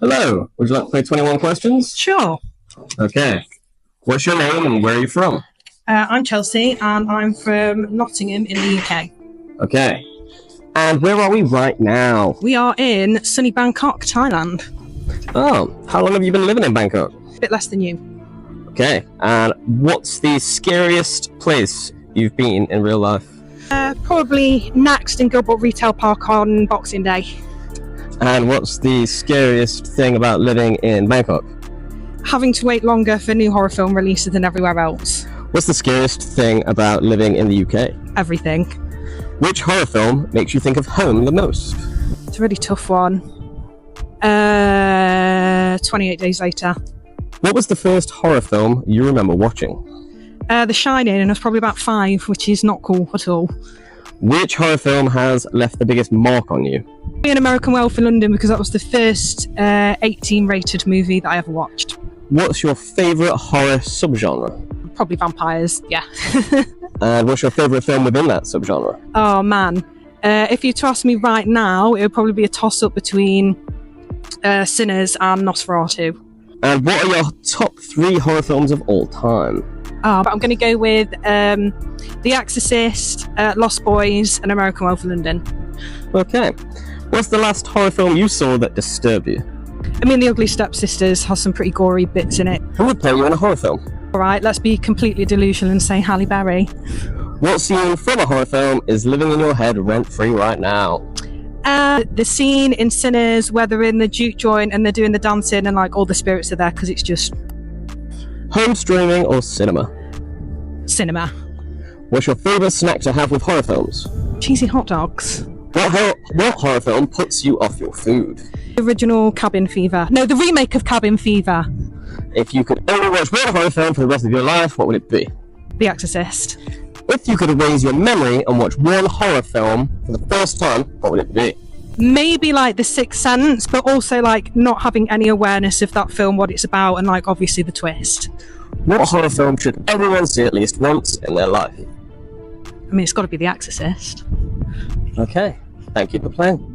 Hello, would you like to play 21 questions? Sure. Okay. What's your name and where are you from? I'm Chelsea and I'm from Nottingham in the UK. Okay. And where are we right now? We are in sunny Bangkok, Thailand. Oh, how long have you been living in Bangkok? A bit less than you. Okay. And what's the scariest place you've been in real life? Probably Next in Gilbert Retail Park on Boxing Day. And what's the scariest thing about living in Bangkok? Having to wait longer for new horror film releases than everywhere else. What's the scariest thing about living in the UK? Everything. Which horror film makes you think of home the most? It's a really tough one. 28 Days Later. What was the first horror film you remember watching? The Shining, and I was probably about 5, which is not cool at all. Which horror film has left the biggest mark on you? An American Werewolf in London, because that was the first 18 rated movie that I ever watched. What's your favourite horror subgenre? Probably vampires, yeah. And what's your favourite film within that subgenre? Oh man, if you to ask me right now, it would probably be a toss-up between Sinners and Nosferatu. And what are your top 3 horror films of all time? But I'm going to go with The Exorcist, Lost Boys, and American Werewolf in London. Okay. What's the last horror film you saw that disturbed you? I mean, The Ugly Stepsisters has some pretty gory bits in it. Who would play you in a horror film? Alright, let's be completely delusional and say Halle Berry. What scene from a horror film is living in your head rent-free right now? The scene in Sinners where they're in the juke joint and they're doing the dancing and like all the spirits are there because it's just... Home streaming or cinema? Cinema. What's your favourite snack to have with horror films? Cheesy hot dogs. What horror film puts you off your food? The original Cabin Fever. No, the remake of Cabin Fever. If you could only watch one horror film for the rest of your life, what would it be? The Exorcist. If you could erase your memory and watch one horror film for the first time, what would it be? Maybe like The Sixth Sense, but also like not having any awareness of that film, what it's about, and like obviously the twist. What horror film should everyone see at least once in their life? I mean, it's got to be The Exorcist. Okay, thank you for playing.